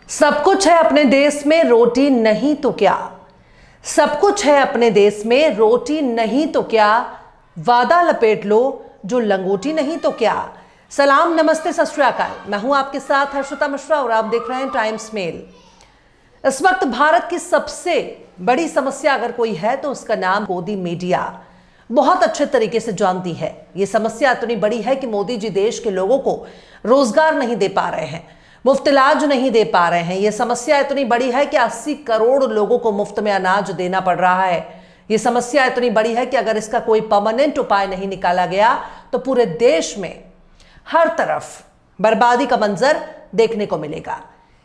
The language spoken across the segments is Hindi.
सब कुछ है अपने देश में, रोटी नहीं तो क्या। सब कुछ है अपने देश में, रोटी नहीं तो क्या। वादा लपेट लो, जो लंगोटी नहीं तो क्या। सलाम, नमस्ते, सत श्री अकाल। मैं हूं आपके साथ हर्षिता मिश्रा और आप देख रहे हैं टाइम्स मेल। इस वक्त भारत की सबसे बड़ी समस्या अगर कोई है तो उसका नाम मोदी मीडिया बहुत अच्छे तरीके से जानती है। यह समस्या इतनी बड़ी है कि मोदी जी देश के लोगों को रोजगार नहीं दे पा रहे हैं, मुफ्त इलाज नहीं दे पा रहे हैं। यह समस्या इतनी बड़ी है कि 80 करोड़ लोगों को मुफ्त में अनाज देना पड़ रहा है। यह समस्या इतनी बड़ी है कि अगर इसका कोई परमानेंट उपाय नहीं निकाला गया तो पूरे देश में हर तरफ बर्बादी का मंजर देखने को मिलेगा।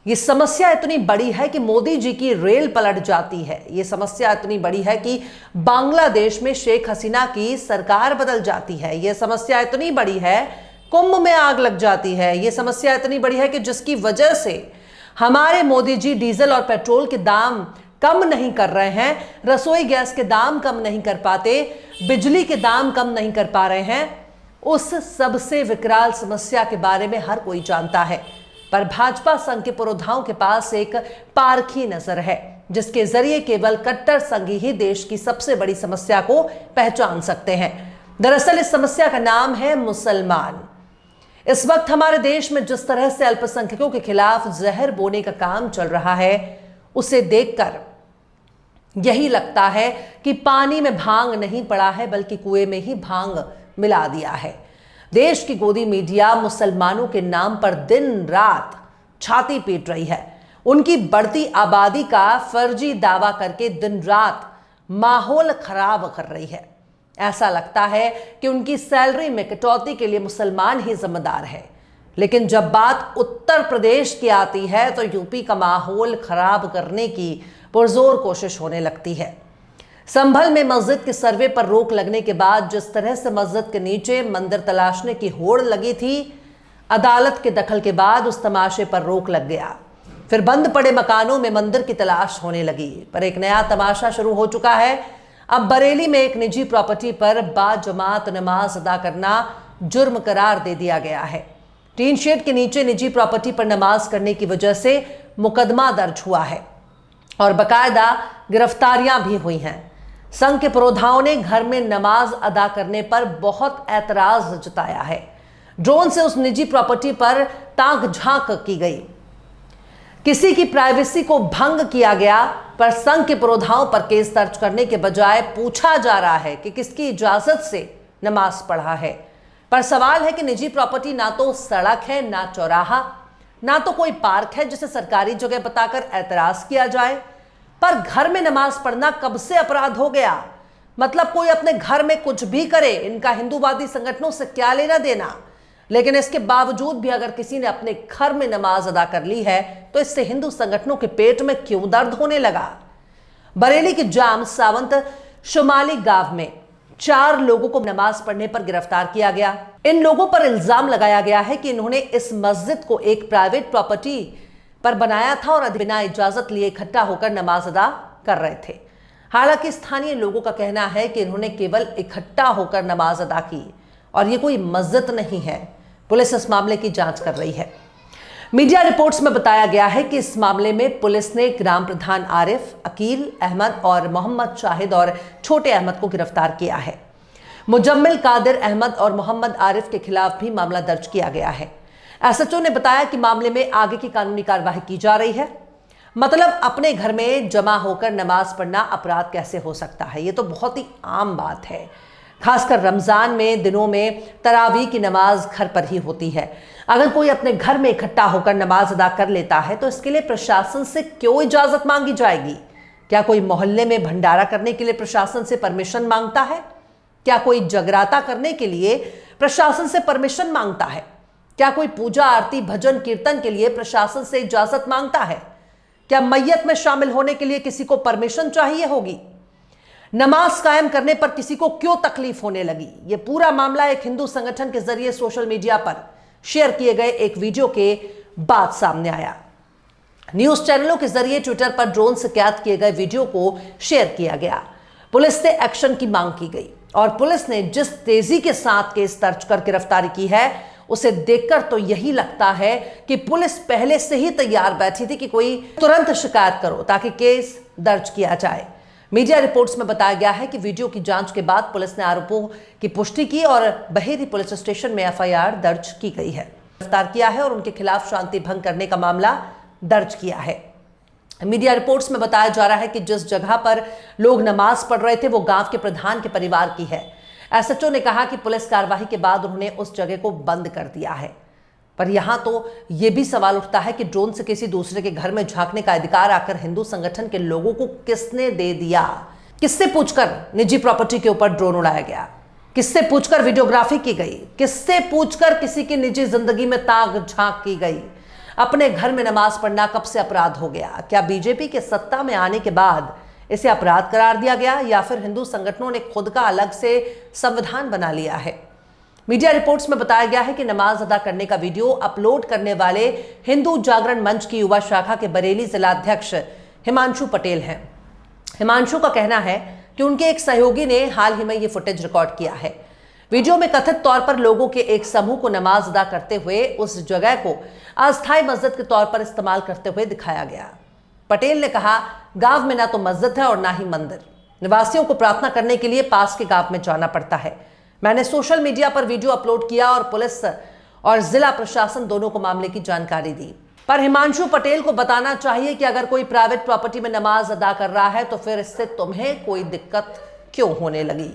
यह समस्या इतनी बड़ी है कि मोदी जी की रेल पलट जाती है। यह समस्या इतनी बड़ी है कि बांग्लादेश में शेख हसीना की सरकार बदल जाती है। यह समस्या इतनी बड़ी है कुंभ में आग लग जाती है। यह समस्या इतनी बड़ी है कि जिसकी वजह से हमारे मोदी जी डीजल और पेट्रोल के दाम कम नहीं कर रहे हैं, रसोई गैस के दाम कम नहीं कर पाते, बिजली के दाम कम नहीं कर पा रहे हैं। उस सबसे विकराल समस्या के बारे में हर कोई जानता है, पर भाजपा संघ के पुरोधाओं के पास एक पारखी नजर है जिसके जरिए केवल कट्टर संघी ही देश की सबसे बड़ी समस्या को पहचान सकते हैं। दरअसल इस समस्या का नाम है मुसलमान। इस वक्त हमारे देश में जिस तरह से अल्पसंख्यकों के खिलाफ जहर बोने का काम चल रहा है, उसे देखकर यही लगता है कि पानी में भांग नहीं पड़ा है बल्कि कुएं में ही भांग मिला दिया है। देश की गोदी मीडिया मुसलमानों के नाम पर दिन रात छाती पीट रही है। उनकी बढ़ती आबादी का फर्जी दावा करके दिन रात माहौल खराब कर रही है। ऐसा लगता है कि उनकी सैलरी में कटौती के लिए मुसलमान ही जिम्मेदार है। लेकिन जब बात उत्तर प्रदेश की आती है तो यूपी का माहौल खराब करने की पुरजोर कोशिश होने लगती है। संभल में मस्जिद के सर्वे पर रोक लगने के बाद जिस तरह से मस्जिद के नीचे मंदिर तलाशने की होड़ लगी थी, अदालत के दखल के बाद उस तमाशे पर रोक लग गया। फिर बंद पड़े मकानों में मंदिर की तलाश होने लगी। पर एक नया तमाशा शुरू हो चुका है। अब बरेली में एक निजी प्रॉपर्टी पर बाजमात नमाज अदा करना जुर्म करार दे दिया गया है। टीन शेड के नीचे निजी प्रॉपर्टी पर नमाज करने की वजह से मुकदमा दर्ज हुआ है और बकायदा गिरफ्तारियां भी हुई हैं। संघ के पुरोधाओं ने घर में नमाज अदा करने पर बहुत ऐतराज जताया है। ड्रोन से उस निजी प्रॉपर्टी पर ताक झांक की गई, किसी की प्राइवेसी को भंग किया गया। पर संघ के पुरोधाओं पर केस दर्ज करने के बजाय पूछा जा रहा है कि किसकी इजाजत से नमाज पढ़ा है। पर सवाल है कि निजी प्रॉपर्टी ना तो सड़क है, ना चौराहा, ना तो कोई पार्क है जिसे सरकारी जगह बताकर ऐतराज किया जाए। पर घर में नमाज पढ़ना कब से अपराध हो गया? मतलब कोई अपने घर में कुछ भी करे, इनका हिंदूवादी संगठनों से क्या लेना देना। लेकिन इसके बावजूद भी अगर किसी ने अपने घर में नमाज अदा कर ली है तो इससे हिंदू संगठनों के पेट में क्यों दर्द होने लगा? बरेली के जाम सावंत शुमाली गांव में 4 लोगों को नमाज पढ़ने पर गिरफ्तार किया गया। इन लोगों पर इल्जाम लगाया गया है कि इन्होंने इस मस्जिद को एक प्राइवेट प्रॉपर्टी पर बनाया था और बिना इजाजत लिए इकट्ठा होकर नमाज अदा कर रहे थे। हालांकि स्थानीय लोगों का कहना है कि इन्होंने केवल इकट्ठा होकर नमाज अदा की और ये कोई मस्जिद नहीं है। पुलिस इस मामले की जांच कर रही है। मीडिया रिपोर्ट्स में बताया गया है कि इस मामले में पुलिस ने ग्राम प्रधान आरिफ, अकील अहमद और मोहम्मद शाहिद और छोटे अहमद को गिरफ्तार किया है। मुजम्मिल कादिर अहमद और मोहम्मद आरिफ के खिलाफ भी मामला दर्ज किया गया है। एसएचओ ने बताया कि मामले में आगे की कानूनी कार्यवाही की जा रही है। मतलब अपने घर में जमा होकर नमाज पढ़ना अपराध कैसे हो सकता है? ये तो बहुत ही आम बात है। खासकर रमजान में दिनों में तरावी की नमाज घर पर ही होती है। अगर कोई अपने घर में इकट्ठा होकर नमाज अदा कर लेता है तो इसके लिए प्रशासन से क्यों इजाजत मांगी जाएगी? क्या कोई मोहल्ले में भंडारा करने के लिए प्रशासन से परमिशन मांगता है? क्या कोई जगराता करने के लिए प्रशासन से परमिशन मांगता है? क्या कोई पूजा आरती भजन कीर्तन के लिए प्रशासन से इजाजत मांगता है? क्या मैयत में शामिल होने के लिए किसी को परमिशन चाहिए होगी? नमाज कायम करने पर किसी को क्यों तकलीफ होने लगी? यह पूरा मामला एक हिंदू संगठन के जरिए सोशल मीडिया पर शेयर किए गए एक वीडियो के बाद सामने आया। न्यूज चैनलों के जरिए ट्विटर पर ड्रोन से कैद किए गए वीडियो को शेयर किया गया। पुलिस से एक्शन की मांग की गई और पुलिस ने जिस तेजी के साथ केस दर्ज कर गिरफ्तारी की है उसे देखकर तो यही लगता है कि पुलिस पहले से ही तैयार बैठी थी कि कोई तुरंत शिकायत करो ताकि केस दर्ज किया जाए। मीडिया रिपोर्ट्स में बताया गया है कि वीडियो की जांच के बाद पुलिस ने आरोपों की पुष्टि की और बहेरी पुलिस स्टेशन में एफआईआर दर्ज की गई है, गिरफ्तार किया है और उनके खिलाफ शांति भंग करने का मामला दर्ज किया है। मीडिया रिपोर्ट्स में बताया जा रहा है कि जिस जगह पर लोग नमाज पढ़ रहे थे वो गांव के प्रधान के परिवार की है। एसएचओ ने कहा कि पुलिस कार्रवाई के बाद उन्होंने उस जगह को बंद कर दिया है। पर यहां तो यह भी सवाल उठता है कि ड्रोन से किसी दूसरे के घर में झांकने का अधिकार आकर हिंदू संगठन के लोगों को किसने दे दिया? किससे पूछकर निजी प्रॉपर्टी के ऊपर ड्रोन उड़ाया गया? किससे पूछकर वीडियोग्राफी की गई? किससे पूछकर किसी की निजी जिंदगी में ताक झांक की गई? अपने घर में नमाज पढ़ना कब से अपराध हो गया? क्या बीजेपी के सत्ता में आने के बाद इसे अपराध करार दिया गया या फिर हिंदू संगठनों ने खुद का अलग से संविधान बना लिया है? मीडिया रिपोर्ट्स में बताया गया है कि नमाज अदा करने का वीडियो अपलोड करने वाले हिंदू जागरण मंच की युवा शाखा के बरेली जिलाध्यक्ष हिमांशु पटेल हैं। हिमांशु का कहना है कि उनके एक सहयोगी ने हाल ही में ये फुटेज रिकॉर्ड किया है। वीडियो में कथित तौर पर लोगों के एक समूह को नमाज अदा करते हुए उस जगह को अस्थायी मस्जिद के तौर पर इस्तेमाल करते हुए दिखाया गया। पटेल ने कहा, गांव में ना तो मस्जिद है और ना ही मंदिर। निवासियों को प्रार्थना करने के लिए पास के गांव में जाना पड़ता है। मैंने सोशल मीडिया पर वीडियो अपलोड किया और पुलिस और जिला प्रशासन दोनों को मामले की जानकारी दी। पर हिमांशु पटेल को बताना चाहिए कि अगर कोई प्राइवेट प्रॉपर्टी में नमाज अदा कर रहा है तो फिर इससे तुम्हें कोई दिक्कत क्यों होने लगी?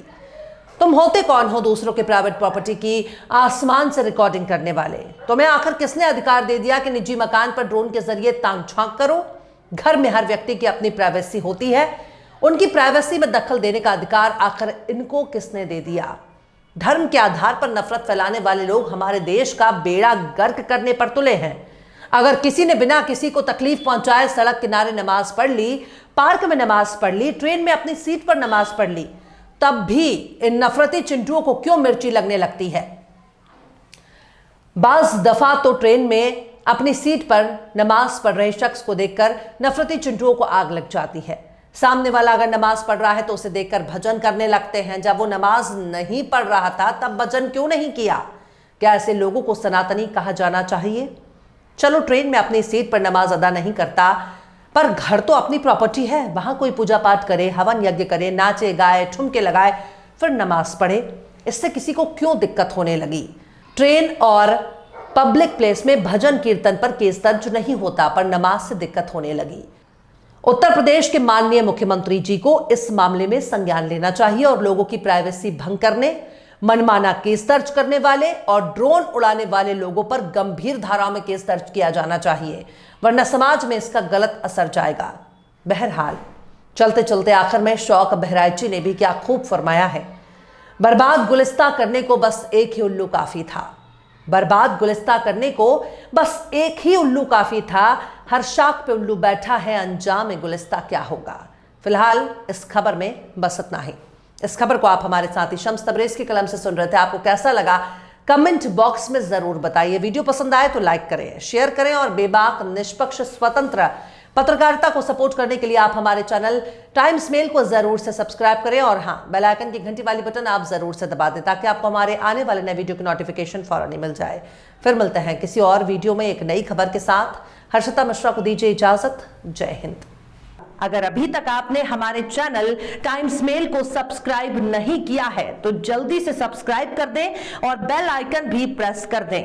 तुम होते कौन हो दूसरों के प्राइवेट प्रॉपर्टी की आसमान से रिकॉर्डिंग करने वाले? तुम्हें आखिर किसने अधिकार दे दिया कि निजी मकान पर ड्रोन के जरिए ताक झांक करो? घर में हर व्यक्ति की अपनी प्राइवेसी होती है, उनकी प्राइवेसी में दखल देने का अधिकार आखिर इनको किसने दे दिया? धर्म के आधार पर नफरत फैलाने वाले लोग हमारे देश का बेड़ा गर्क करने पर तुले हैं। अगर किसी ने बिना किसी को तकलीफ पहुंचाए सड़क किनारे नमाज पढ़ ली, पार्क में नमाज पढ़ ली, ट्रेन में अपनी सीट पर नमाज पढ़ ली, तब भी इन नफरती चिंटुओं को क्यों मिर्ची लगने लगती है? बाज दफा तो ट्रेन में अपनी सीट पर नमाज पढ़ रहे शख्स को देखकर नफरती चिंटुओं को आग लग जाती है। सामने वाला अगर नमाज पढ़ रहा है तो उसे देखकर भजन करने लगते हैं। जब वो नमाज नहीं पढ़ रहा था तब भजन क्यों नहीं किया? क्या ऐसे लोगों को सनातनी कहा जाना चाहिए? चलो, ट्रेन में अपनी सीट पर नमाज अदा नहीं करता, पर घर तो अपनी प्रॉपर्टी है, वहां कोई पूजा पाठ करे, हवन यज्ञ करे, नाचे गाए, ठुमके लगाए, फिर नमाज पढ़े। इससे किसी को क्यों दिक्कत होने लगी? ट्रेन और पब्लिक प्लेस में भजन कीर्तन पर केस दर्ज नहीं होता, पर नमाज से दिक्कत होने लगी। उत्तर प्रदेश के माननीय मुख्यमंत्री जी को इस मामले में संज्ञान लेना चाहिए और लोगों की प्राइवेसी भंग करने, मनमाना केस दर्ज करने वाले और ड्रोन उड़ाने वाले लोगों पर गंभीर धाराओं में केस दर्ज किया जाना चाहिए, वरना समाज में इसका गलत असर जाएगा। बहरहाल, चलते चलते आखिर में शौक बहराइची ने भी क्या खूब फरमाया है, बर्बाद गुलिस्ता करने को बस एक ही उल्लू काफी था। बर्बाद गुलिस्ता करने को बस एक ही उल्लू काफी था। हर शाख पे उल्लू बैठा है, अंजाम गुलिस्ता क्या होगा? फिलहाल इस खबर में बस इतना ही। इस खबर को आप हमारे साथी शम्स तबरेज की कलम से सुन रहे थे। आपको कैसा लगा कमेंट बॉक्स में जरूर बताइए। वीडियो पसंद आए तो लाइक करें, शेयर करें और बेबाक, निष्पक्ष, स्वतंत्र पत्रकारिता को सपोर्ट करने के लिए आप हमारे चैनल टाइम्स मेल को जरूर से सब्सक्राइब करें और हाँ, बेल आइकन की घंटी वाली बटन आप जरूर से दबा दें ताकि आपको हमारे आने वाले नए वीडियो की नोटिफिकेशन फौरन ही मिल जाए। फिर मिलते हैं किसी और वीडियो में एक नई खबर के साथ। हर्षिता मिश्रा को दीजिए इजाजत। जय हिंद। अगर अभी तक आपने हमारे चैनल टाइम्स मेल को सब्सक्राइब नहीं किया है तो जल्दी से सब्सक्राइब कर दें और बेल आइकन भी प्रेस कर दें।